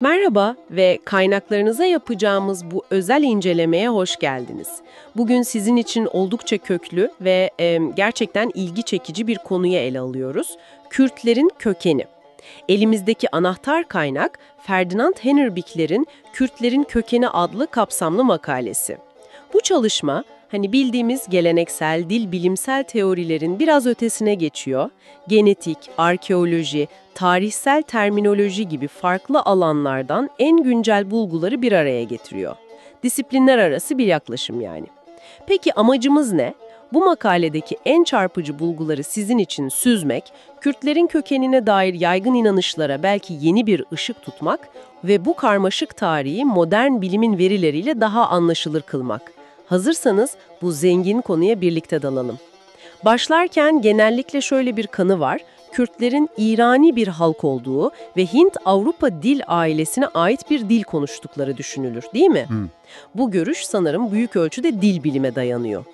Merhaba ve kaynaklarınıza yapacağımız bu özel incelemeye hoş geldiniz. Bugün sizin için oldukça köklü ve gerçekten ilgi çekici bir konuyu ele alıyoruz. Kürtlerin kökeni. Elimizdeki anahtar kaynak Ferdinand Hennebickler'in Kürtlerin Kökeni adlı kapsamlı makalesi. Bu çalışma, hani bildiğimiz geleneksel dil bilimsel teorilerin biraz ötesine geçiyor. Genetik, arkeoloji, tarihsel terminoloji gibi farklı alanlardan en güncel bulguları bir araya getiriyor. Disiplinler arası bir yaklaşım yani. Peki amacımız ne? Bu makaledeki en çarpıcı bulguları sizin için süzmek, Kürtlerin kökenine dair yaygın inanışlara belki yeni bir ışık tutmak ve bu karmaşık tarihi modern bilimin verileriyle daha anlaşılır kılmak. Hazırsanız bu zengin konuya birlikte dalalım. Başlarken genellikle şöyle bir kanı var. Kürtlerin İrani bir halk olduğu ve Hint-Avrupa dil ailesine ait bir dil konuştukları düşünülür, değil mi? Bu görüş sanırım büyük ölçüde dil bilime dayanıyor.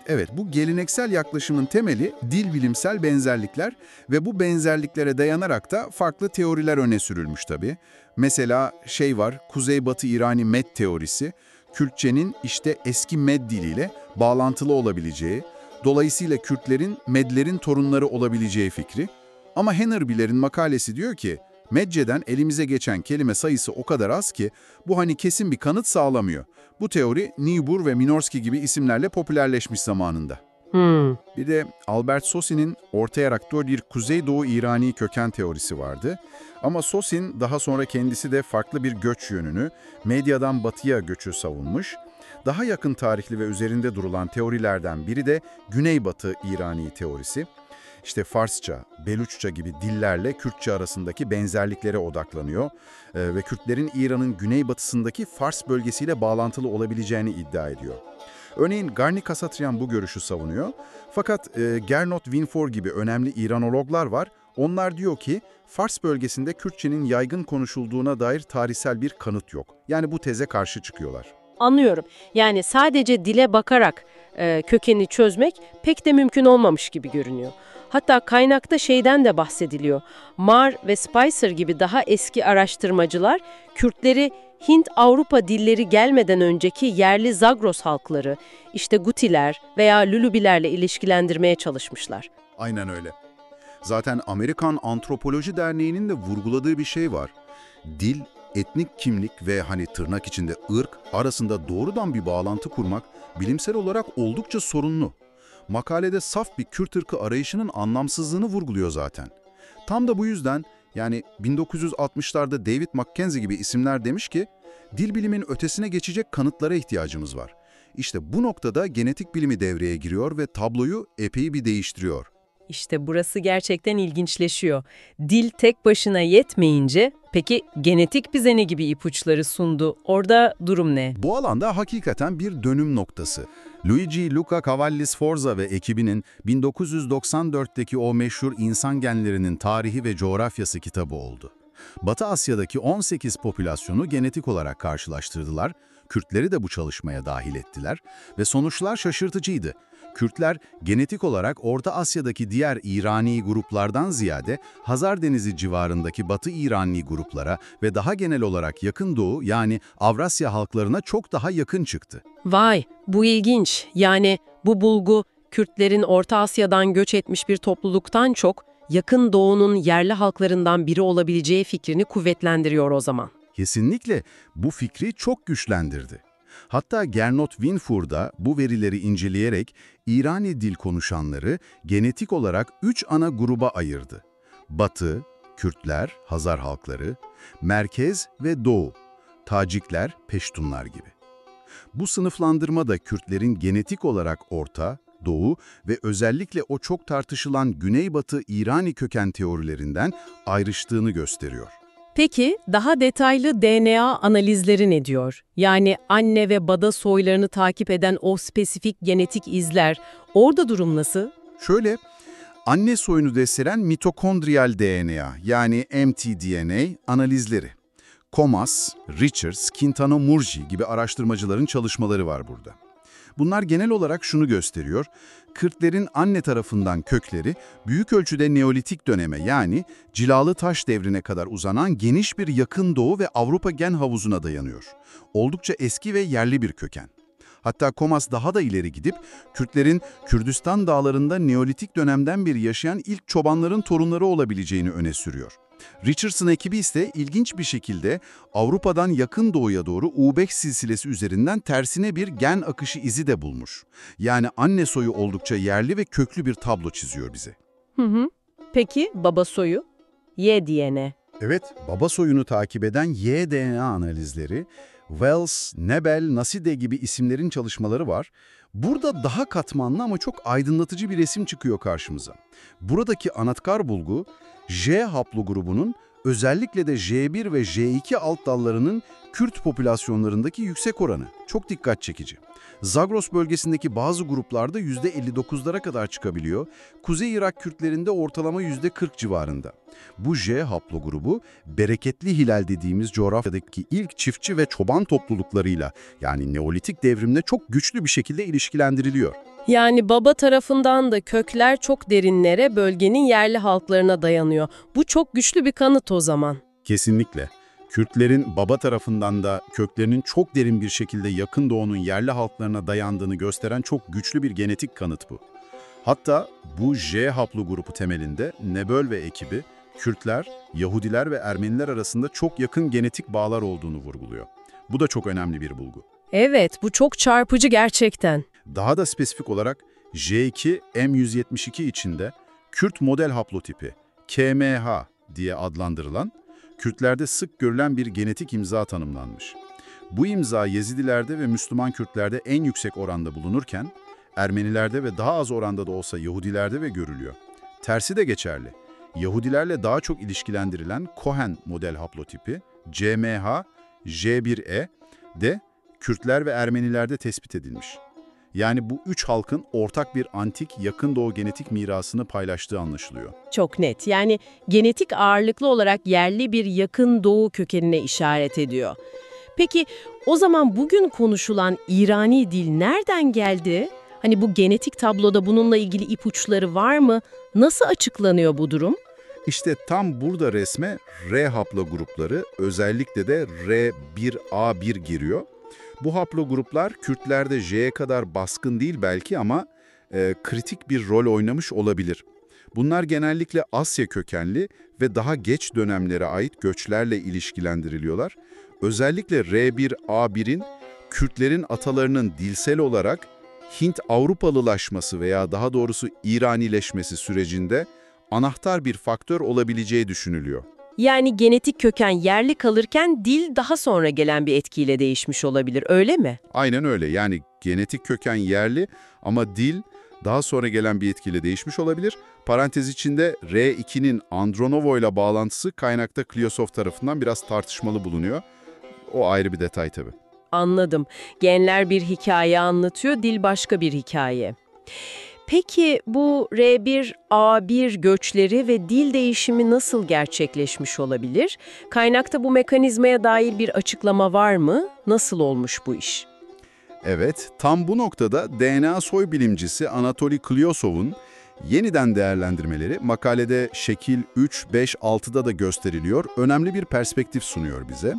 Evet, bu geleneksel yaklaşımın temeli dil bilimsel benzerlikler ve bu benzerliklere dayanarak da farklı teoriler öne sürülmüş tabii. Mesela Kuzeybatı İrani Med teorisi, Kürtçenin işte eski Med diliyle bağlantılı olabileceği, dolayısıyla Kürtlerin Medlerin torunları olabileceği fikri. Ama Hennebickler'in makalesi diyor ki, Medce'den elimize geçen kelime sayısı o kadar az ki bu kesin bir kanıt sağlamıyor. Bu teori Niebuhr ve Minorski gibi isimlerle popülerleşmiş zamanında. Bir de Albert Sosin'in ortaya yarattığı bir Kuzeydoğu İrani köken teorisi vardı. Ama Sosin daha sonra kendisi de farklı bir göç yönünü, Medya'dan batıya göçü savunmuş. Daha yakın tarihli ve üzerinde durulan teorilerden biri de Güneybatı İrani teorisi. İşte Farsça, Beluçça gibi dillerle Kürtçe arasındaki benzerliklere odaklanıyor ve Kürtlerin İran'ın güneybatısındaki Fars bölgesiyle bağlantılı olabileceğini iddia ediyor. Örneğin Garni Kasatryan bu görüşü savunuyor. Fakat Gernot Winfor gibi önemli İranologlar var. Onlar diyor ki Fars bölgesinde Kürtçenin yaygın konuşulduğuna dair tarihsel bir kanıt yok. Yani bu teze karşı çıkıyorlar. Anlıyorum. Yani sadece dile bakarak kökeni çözmek pek de mümkün olmamış gibi görünüyor. Hatta kaynakta şeyden de bahsediliyor. Marr ve Spicer gibi daha eski araştırmacılar Kürtleri Hint-Avrupa dilleri gelmeden önceki yerli Zagros halkları, işte Gutiler veya Lulubilerle ilişkilendirmeye çalışmışlar. Aynen öyle. Zaten Amerikan Antropoloji Derneği'nin de vurguladığı bir şey var. Dil, etnik kimlik ve tırnak içinde ırk arasında doğrudan bir bağlantı kurmak bilimsel olarak oldukça sorunlu. Makalede saf bir Kürt ırkı arayışının anlamsızlığını vurguluyor zaten. Tam da bu yüzden 1960'larda David Mackenzie gibi isimler demiş ki, dil bilimin ötesine geçecek kanıtlara ihtiyacımız var. İşte bu noktada genetik bilimi devreye giriyor ve tabloyu epey bir değiştiriyor. İşte burası gerçekten ilginçleşiyor. Dil tek başına yetmeyince, peki genetik bize ne gibi ipuçları sundu? Orada durum ne? Bu alanda hakikaten bir dönüm noktası. Luigi Luca Cavalli-Sforza ve ekibinin 1994'teki o meşhur İnsan Genlerinin Tarihi ve Coğrafyası kitabı oldu. Batı Asya'daki 18 popülasyonu genetik olarak karşılaştırdılar, Kürtleri de bu çalışmaya dahil ettiler ve sonuçlar şaşırtıcıydı. Kürtler genetik olarak Orta Asya'daki diğer İrani gruplardan ziyade Hazar Denizi civarındaki Batı İrani gruplara ve daha genel olarak Yakın Doğu yani Avrasya halklarına çok daha yakın çıktı. Vay, bu ilginç. Yani bu bulgu Kürtlerin Orta Asya'dan göç etmiş bir topluluktan çok Yakın Doğu'nun yerli halklarından biri olabileceği fikrini kuvvetlendiriyor o zaman. Kesinlikle bu fikri çok güçlendirdi. Hatta Gernot Winfor da bu verileri inceleyerek İrani dil konuşanları genetik olarak 3 ana gruba ayırdı. Batı, Kürtler, Hazar halkları, Merkez ve Doğu, Tacikler, Peştunlar gibi. Bu sınıflandırma da Kürtlerin genetik olarak Orta, Doğu ve özellikle o çok tartışılan Güneybatı İrani köken teorilerinden ayrıştığını gösteriyor. Peki daha detaylı DNA analizleri ne diyor? Yani anne ve baba soylarını takip eden o spesifik genetik izler, orada durum nasıl? Şöyle, anne soyunu gösteren mitokondriyal DNA yani mtDNA analizleri. Comas, Richards, Quintana Murgi gibi araştırmacıların çalışmaları var burada. Bunlar genel olarak şunu gösteriyor. Kürtlerin anne tarafından kökleri büyük ölçüde Neolitik döneme yani Cilalı Taş devrine kadar uzanan geniş bir Yakın Doğu ve Avrupa gen havuzuna dayanıyor. Oldukça eski ve yerli bir köken. Hatta Komas daha da ileri gidip Kürtlerin Kürdistan dağlarında Neolitik dönemden beri yaşayan ilk çobanların torunları olabileceğini öne sürüyor. Richardson ekibi ise ilginç bir şekilde Avrupa'dan Yakın Doğu'ya doğru Ubek silsilesi üzerinden tersine bir gen akışı izi de bulmuş. Yani anne soyu oldukça yerli ve köklü bir tablo çiziyor bize. Hı hı. Peki baba soyu? Y diyene. Evet, baba soyunu takip eden Y-DNA analizleri, Wells, Nebel, Naside gibi isimlerin çalışmaları var. Burada daha katmanlı ama çok aydınlatıcı bir resim çıkıyor karşımıza. Buradaki anahtar bulgu, J haplogrubunun özellikle de J1 ve J2 alt dallarının Kürt popülasyonlarındaki yüksek oranı. Çok dikkat çekici. Zagros bölgesindeki bazı gruplarda %59'lara kadar çıkabiliyor. Kuzey Irak Kürtlerinde ortalama %40 civarında. Bu J haplogrubu, bereketli hilal dediğimiz coğrafyadaki ilk çiftçi ve çoban topluluklarıyla yani Neolitik devrimle çok güçlü bir şekilde ilişkilendiriliyor. Yani baba tarafından da kökler çok derinlere, bölgenin yerli halklarına dayanıyor. Bu çok güçlü bir kanıt o zaman. Kesinlikle. Kürtlerin baba tarafından da köklerinin çok derin bir şekilde Yakın Doğu'nun yerli halklarına dayandığını gösteren çok güçlü bir genetik kanıt bu. Hatta bu J haplogrupu temelinde Nebel ve ekibi, Kürtler, Yahudiler ve Ermeniler arasında çok yakın genetik bağlar olduğunu vurguluyor. Bu da çok önemli bir bulgu. Evet, bu çok çarpıcı gerçekten. Daha da spesifik olarak J2 M172 içinde Kürt model haplotipi KMH diye adlandırılan, Kürtlerde sık görülen bir genetik imza tanımlanmış. Bu imza Yezidilerde ve Müslüman Kürtlerde en yüksek oranda bulunurken, Ermenilerde ve daha az oranda da olsa Yahudilerde ve görülüyor. Tersi de geçerli. Yahudilerle daha çok ilişkilendirilen Cohen model haplotipi CMH J1E de Kürtler ve Ermenilerde tespit edilmiş. Yani bu üç halkın ortak bir antik Yakın Doğu genetik mirasını paylaştığı anlaşılıyor. Çok net. Yani genetik ağırlıklı olarak yerli bir Yakın Doğu kökenine işaret ediyor. Peki o zaman bugün konuşulan İrani dil nereden geldi? Hani bu genetik tabloda bununla ilgili ipuçları var mı? Nasıl açıklanıyor bu durum? İşte tam burada resme R haplogrupları, özellikle de R1A1 giriyor. Bu haplogruplar Kürtlerde J'ye kadar baskın değil belki ama kritik bir rol oynamış olabilir. Bunlar genellikle Asya kökenli ve daha geç dönemlere ait göçlerle ilişkilendiriliyorlar. Özellikle R1A1'in Kürtlerin atalarının dilsel olarak Hint-Avrupalılaşması veya daha doğrusu İranileşmesi sürecinde anahtar bir faktör olabileceği düşünülüyor. Yani genetik köken yerli kalırken dil daha sonra gelen bir etkiyle değişmiş olabilir, öyle mi? Aynen öyle. Yani genetik köken yerli ama dil daha sonra gelen bir etkiyle değişmiş olabilir. Parantez içinde R2'nin Andronovo ile bağlantısı kaynakta Kliosov tarafından biraz tartışmalı bulunuyor. O ayrı bir detay tabii. Anladım. Genler bir hikaye anlatıyor, dil başka bir hikaye. Peki bu R1A1 göçleri ve dil değişimi nasıl gerçekleşmiş olabilir? Kaynakta bu mekanizmaya dair bir açıklama var mı? Nasıl olmuş bu iş? Evet, tam bu noktada DNA soy bilimcisi Anatoly Kliosov'un yeniden değerlendirmeleri makalede şekil 3, 5, 6'da da gösteriliyor. Önemli bir perspektif sunuyor bize.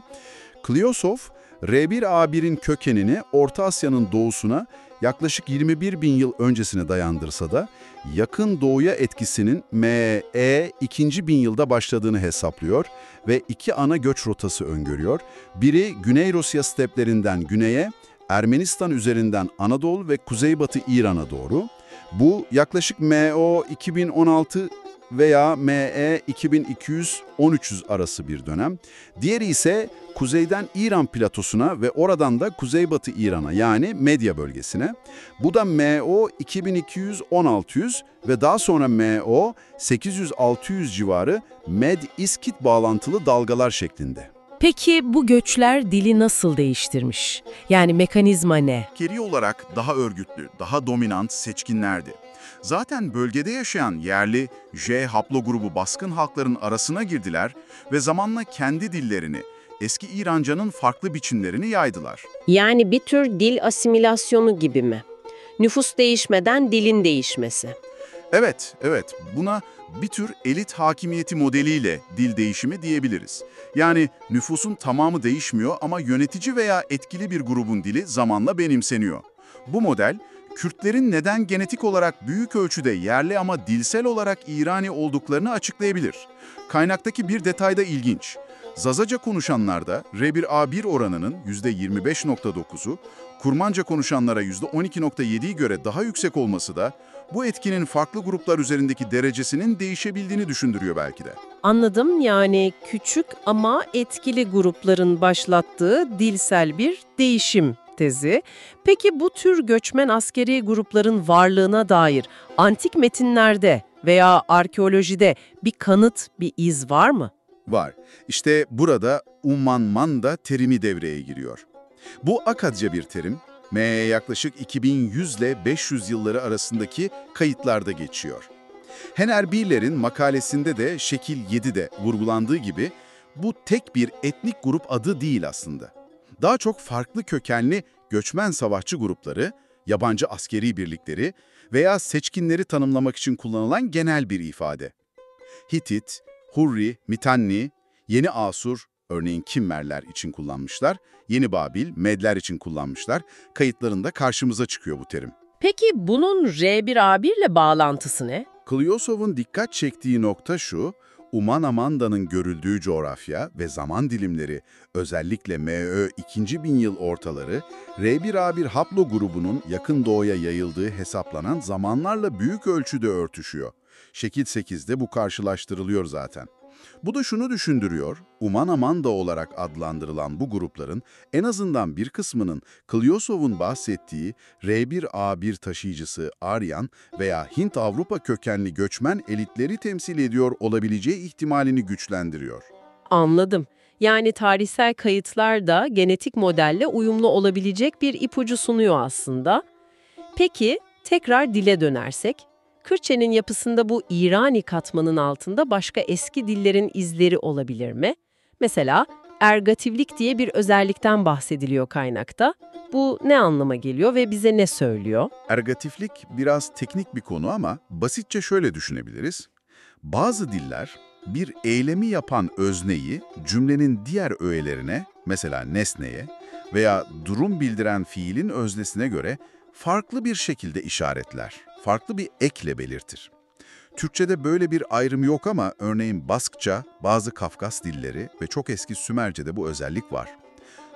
Kliosov, R1A1'in kökenini Orta Asya'nın doğusuna yaklaşık 21 bin yıl öncesine dayandırsa da Yakın Doğu'ya etkisinin M.E. 2. bin yılda başladığını hesaplıyor ve iki ana göç rotası öngörüyor. Biri Güney Rusya steplerinden güneye, Ermenistan üzerinden Anadolu ve Kuzeybatı İran'a doğru. Bu yaklaşık M.O. 2016 veya M.E. 2200-1300 arası bir dönem. Diğeri ise kuzeyden İran platosuna ve oradan da kuzeybatı İran'a yani Medya bölgesine. Bu da M.O. 2200-1600 ve daha sonra M.O. 800-600 civarı Med-İskit bağlantılı dalgalar şeklinde. Peki bu göçler dili nasıl değiştirmiş? Yani mekanizma ne? Geri olarak daha örgütlü, daha dominant seçkinlerdi. Zaten bölgede yaşayan yerli J haplogrubu baskın halkların arasına girdiler ve zamanla kendi dillerini, eski İrancanın farklı biçimlerini yaydılar. Yani bir tür dil asimilasyonu gibi mi? Nüfus değişmeden dilin değişmesi. Evet, buna bir tür elit hakimiyeti modeliyle dil değişimi diyebiliriz. Yani nüfusun tamamı değişmiyor ama yönetici veya etkili bir grubun dili zamanla benimseniyor. Bu model, Kürtlerin neden genetik olarak büyük ölçüde yerli ama dilsel olarak İrani olduklarını açıklayabilir. Kaynaktaki bir detay da ilginç. Zazaca konuşanlarda R1A1 oranının %25.9'u, Kurmanca konuşanlara %12.7'ye göre daha yüksek olması da bu etkinin farklı gruplar üzerindeki derecesinin değişebildiğini düşündürüyor belki de. Anladım, yani küçük ama etkili grupların başlattığı dilsel bir değişim tezi. Peki bu tür göçmen askeri grupların varlığına dair antik metinlerde veya arkeolojide bir kanıt, bir iz var mı? Var. İşte burada Umman-Manda terimi devreye giriyor. Bu Akadca bir terim, M.Ö. yaklaşık 2100 ile 500 yılları arasındaki kayıtlarda geçiyor. Hener Birler'in makalesinde de şekil 7'de vurgulandığı gibi bu tek bir etnik grup adı değil aslında. Daha çok farklı kökenli göçmen savaşçı grupları, yabancı askeri birlikleri veya seçkinleri tanımlamak için kullanılan genel bir ifade. Hitit, Hurri, Mitanni, Yeni Asur, örneğin Kimmerler için kullanmışlar, Yeni Babil, Medler için kullanmışlar. Kayıtlarında karşımıza çıkıyor bu terim. Peki bunun R1A1 ile bağlantısı ne? Klyosov'un dikkat çektiği nokta şu, Uman-Amanda'nın görüldüğü coğrafya ve zaman dilimleri, özellikle M.Ö. 2000 yıl ortaları, R1A1 haplo grubunun yakın doğuya yayıldığı hesaplanan zamanlarla büyük ölçüde örtüşüyor. Şekil 8'de bu karşılaştırılıyor zaten. Bu da şunu düşündürüyor, Uman-Amanda olarak adlandırılan bu grupların en azından bir kısmının Klyosov'un bahsettiği R1A1 taşıyıcısı Aryan veya Hint-Avrupa kökenli göçmen elitleri temsil ediyor olabileceği ihtimalini güçlendiriyor. Anladım. Yani tarihsel kayıtlar da genetik modelle uyumlu olabilecek bir ipucu sunuyor aslında. Peki tekrar dile dönersek, Kürtçenin yapısında bu İrani katmanın altında başka eski dillerin izleri olabilir mi? Mesela ergativlik diye bir özellikten bahsediliyor kaynakta. Bu ne anlama geliyor ve bize ne söylüyor? Ergatiflik biraz teknik bir konu ama basitçe şöyle düşünebiliriz. Bazı diller bir eylemi yapan özneyi cümlenin diğer öğelerine, mesela nesneye veya durum bildiren fiilin öznesine göre farklı bir şekilde işaretler, farklı bir ekle belirtir. Türkçe'de böyle bir ayrım yok ama örneğin Baskça, bazı Kafkas dilleri ve çok eski Sümerce'de bu özellik var.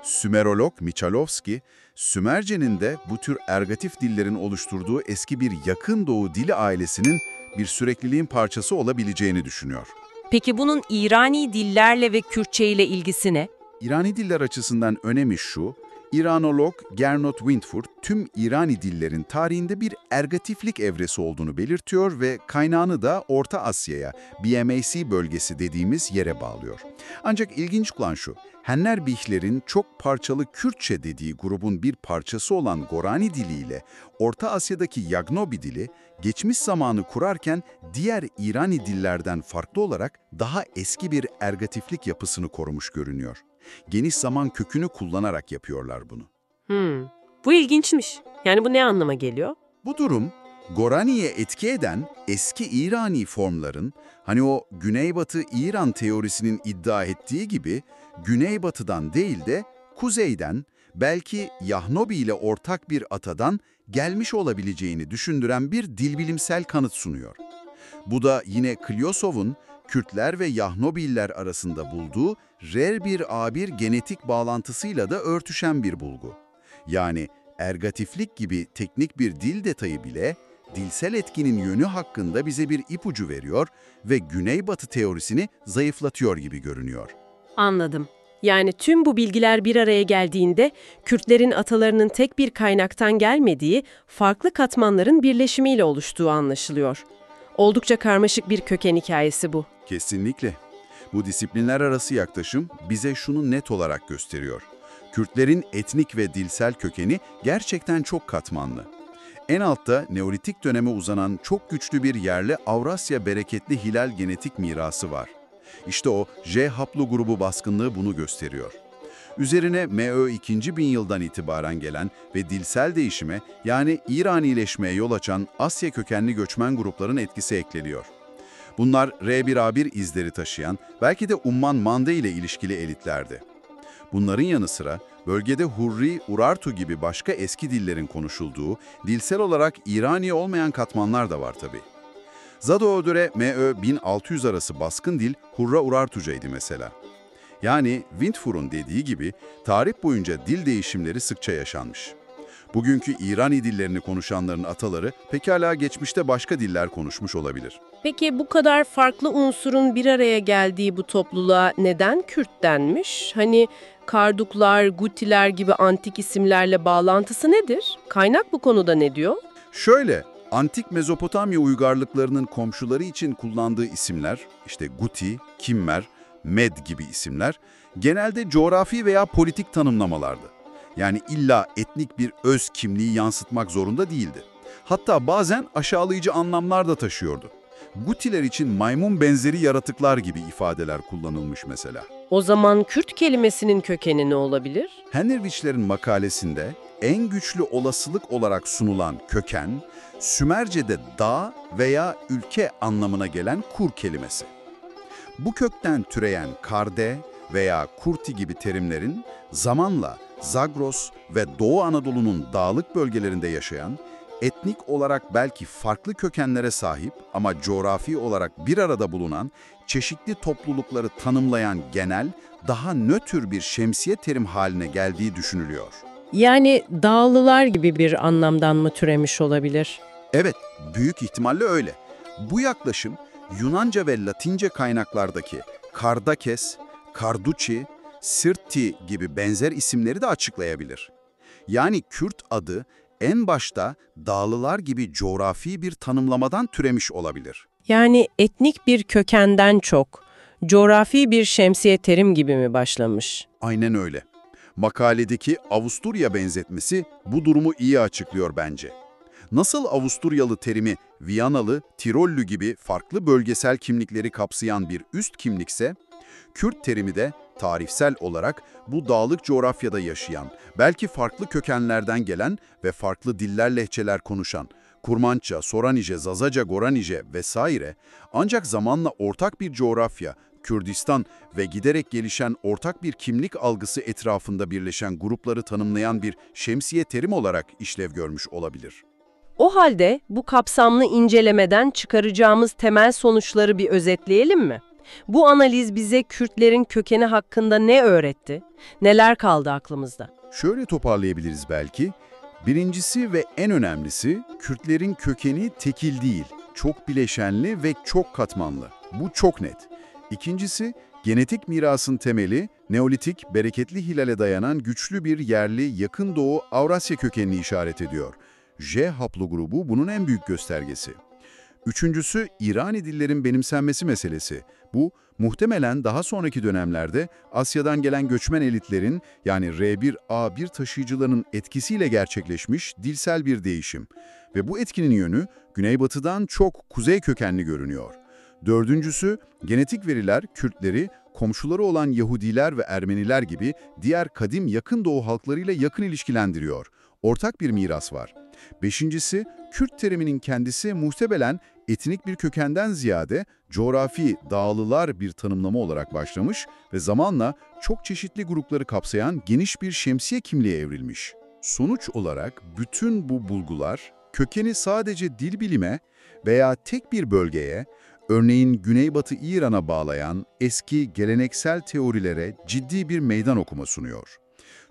Sümerolog Michalovski, Sümerce'nin de bu tür ergatif dillerin oluşturduğu eski bir yakın doğu dili ailesinin bir sürekliliğin parçası olabileceğini düşünüyor. Peki bunun İrani dillerle ve Kürtçe ile ilgisi ne? İrani diller açısından önemi şu, İranolog Gernot Windfurt tüm İrani dillerin tarihinde bir ergatiflik evresi olduğunu belirtiyor ve kaynağını da Orta Asya'ya, BMAC bölgesi dediğimiz yere bağlıyor. Ancak ilginç olan şu, Henner Bihler'in çok parçalı Kürtçe dediği grubun bir parçası olan Gorani diliyle Orta Asya'daki Yagnobi dili, geçmiş zamanı kurarken diğer İrani dillerden farklı olarak daha eski bir ergatiflik yapısını korumuş görünüyor. Geniş zaman kökünü kullanarak yapıyorlar bunu. Bu ilginçmiş. Yani bu ne anlama geliyor? Bu durum, Gorani'ye etki eden eski İrani formların, hani o Güneybatı İran teorisinin iddia ettiği gibi, Güneybatı'dan değil de kuzeyden, belki Yahnobi ile ortak bir atadan gelmiş olabileceğini düşündüren bir dilbilimsel kanıt sunuyor. Bu da yine Klyosov'un Kürtler ve Yahnobiler arasında bulduğu R1A1 genetik bağlantısıyla da örtüşen bir bulgu. Yani ergatiflik gibi teknik bir dil detayı bile dilsel etkinin yönü hakkında bize bir ipucu veriyor ve Güneybatı teorisini zayıflatıyor gibi görünüyor. Anladım. Yani tüm bu bilgiler bir araya geldiğinde Kürtlerin atalarının tek bir kaynaktan gelmediği, farklı katmanların birleşimiyle oluştuğu anlaşılıyor. Oldukça karmaşık bir köken hikayesi bu. Kesinlikle. Bu disiplinler arası yaklaşım bize şunu net olarak gösteriyor. Kürtlerin etnik ve dilsel kökeni gerçekten çok katmanlı. En altta Neolitik döneme uzanan çok güçlü bir yerli Avrasya bereketli hilal genetik mirası var. İşte o J haplogrubu baskınlığı bunu gösteriyor. Üzerine MÖ 2. bin yıldan itibaren gelen ve dilsel değişime yani İranileşmeye yol açan Asya kökenli göçmen grupların etkisi ekleniyor. Bunlar R1A1 izleri taşıyan, belki de Umman Mande ile ilişkili elitlerdi. Bunların yanı sıra bölgede Hurri, Urartu gibi başka eski dillerin konuşulduğu, dilsel olarak İrani olmayan katmanlar da var tabii. Zadoğdu're MÖ 1600 arası baskın dil Hurra Urartucaydı mesela. Yani Windfuhr'un dediği gibi tarih boyunca dil değişimleri sıkça yaşanmış. Bugünkü İrani dillerini konuşanların ataları pekala geçmişte başka diller konuşmuş olabilir. Peki bu kadar farklı unsurun bir araya geldiği bu topluluğa neden Kürt denmiş? Hani Karduklar, Gutiler gibi antik isimlerle bağlantısı nedir? Kaynak bu konuda ne diyor? Şöyle, antik Mezopotamya uygarlıklarının komşuları için kullandığı isimler, işte Guti, Kimmer, Med gibi isimler, genelde coğrafi veya politik tanımlamalardı. Yani illa etnik bir öz kimliği yansıtmak zorunda değildi. Hatta bazen aşağılayıcı anlamlar da taşıyordu. Gutiler için maymun benzeri yaratıklar gibi ifadeler kullanılmış mesela. O zaman Kürt kelimesinin kökeni ne olabilir? Henrich'lerin makalesinde en güçlü olasılık olarak sunulan köken, Sümerce'de dağ veya ülke anlamına gelen kur kelimesi. Bu kökten türeyen Karde veya Kurti gibi terimlerin zamanla Zagros ve Doğu Anadolu'nun dağlık bölgelerinde yaşayan, etnik olarak belki farklı kökenlere sahip ama coğrafi olarak bir arada bulunan çeşitli toplulukları tanımlayan genel, daha nötr bir şemsiye terim haline geldiği düşünülüyor. Yani dağlılar gibi bir anlamdan mı türemiş olabilir? Evet, büyük ihtimalle öyle. Bu yaklaşım Yunanca ve Latince kaynaklardaki Kardakes, Karduçi, Sirti gibi benzer isimleri de açıklayabilir. Yani Kürt adı en başta dağlılar gibi coğrafi bir tanımlamadan türemiş olabilir. Yani etnik bir kökenden çok, coğrafi bir şemsiye terim gibi mi başlamış? Aynen öyle. Makaledeki Avusturya benzetmesi bu durumu iyi açıklıyor bence. Nasıl Avusturyalı terimi Viyanalı, Tirollü gibi farklı bölgesel kimlikleri kapsayan bir üst kimlikse, Kürt terimi de tarihsel olarak bu dağlık coğrafyada yaşayan, belki farklı kökenlerden gelen ve farklı diller lehçeler konuşan, Kurmança, Soranice, Zazaca, Goranice vesaire, ancak zamanla ortak bir coğrafya, Kürdistan ve giderek gelişen ortak bir kimlik algısı etrafında birleşen grupları tanımlayan bir şemsiye terim olarak işlev görmüş olabilir. O halde bu kapsamlı incelemeden çıkaracağımız temel sonuçları bir özetleyelim mi? Bu analiz bize Kürtlerin kökeni hakkında ne öğretti? Neler kaldı aklımızda? Şöyle toparlayabiliriz belki. Birincisi ve en önemlisi, Kürtlerin kökeni tekil değil, çok bileşenli ve çok katmanlı. Bu çok net. İkincisi, genetik mirasın temeli, Neolitik, bereketli hilale dayanan güçlü bir yerli, yakın doğu Avrasya kökenini işaret ediyor. J haplogrubu bunun en büyük göstergesi. Üçüncüsü, İrani dillerin benimsenmesi meselesi. Bu, muhtemelen daha sonraki dönemlerde Asya'dan gelen göçmen elitlerin, yani R1A1 taşıyıcılarının etkisiyle gerçekleşmiş dilsel bir değişim. Ve bu etkinin yönü, güneybatıdan çok kuzey kökenli görünüyor. Dördüncüsü, genetik veriler Kürtleri, komşuları olan Yahudiler ve Ermeniler gibi diğer kadim yakın doğu halklarıyla yakın ilişkilendiriyor. Ortak bir miras var. Beşincisi, Kürt teriminin kendisi muhtemelen etnik bir kökenden ziyade coğrafi, dağlılar bir tanımlama olarak başlamış ve zamanla çok çeşitli grupları kapsayan geniş bir şemsiye kimliğe evrilmiş. Sonuç olarak bütün bu bulgular kökeni sadece dil bilime veya tek bir bölgeye, örneğin Güneybatı İran'a bağlayan eski geleneksel teorilere ciddi bir meydan okuma sunuyor.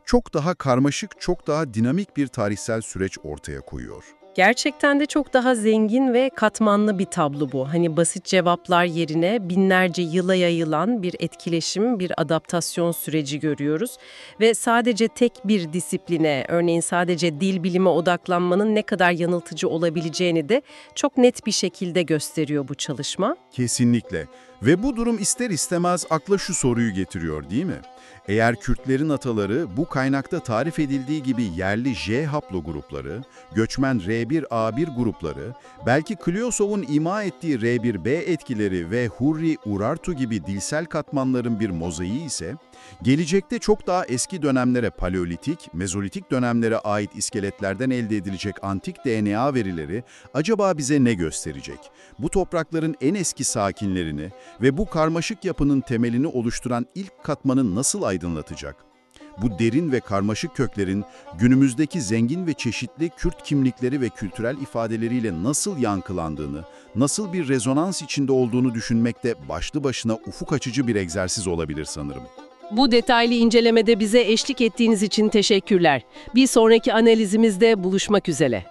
Çok daha karmaşık, çok daha dinamik bir tarihsel süreç ortaya koyuyor. Gerçekten de çok daha zengin ve katmanlı bir tablo bu. Hani basit cevaplar yerine binlerce yıla yayılan bir etkileşim, bir adaptasyon süreci görüyoruz. Ve sadece tek bir disipline, örneğin sadece dil bilime odaklanmanın ne kadar yanıltıcı olabileceğini de çok net bir şekilde gösteriyor bu çalışma. Kesinlikle. Ve bu durum ister istemez akla şu soruyu getiriyor değil mi? Eğer Kürtlerin ataları bu kaynakta tarif edildiği gibi yerli J haplogrupları, göçmen R1A1 grupları, belki Kliosov'un ima ettiği R1B etkileri ve Hurri-Urartu gibi dilsel katmanların bir mozaiği ise, gelecekte çok daha eski dönemlere Paleolitik, Mezolitik dönemlere ait iskeletlerden elde edilecek antik DNA verileri acaba bize ne gösterecek? Bu toprakların en eski sakinlerini ve bu karmaşık yapının temelini oluşturan ilk katmanı nasıl aydınlatacak? Bu derin ve karmaşık köklerin günümüzdeki zengin ve çeşitli Kürt kimlikleri ve kültürel ifadeleriyle nasıl yankılandığını, nasıl bir rezonans içinde olduğunu düşünmek de başlı başına ufuk açıcı bir egzersiz olabilir sanırım. Bu detaylı incelemede bize eşlik ettiğiniz için teşekkürler. Bir sonraki analizimizde buluşmak üzere.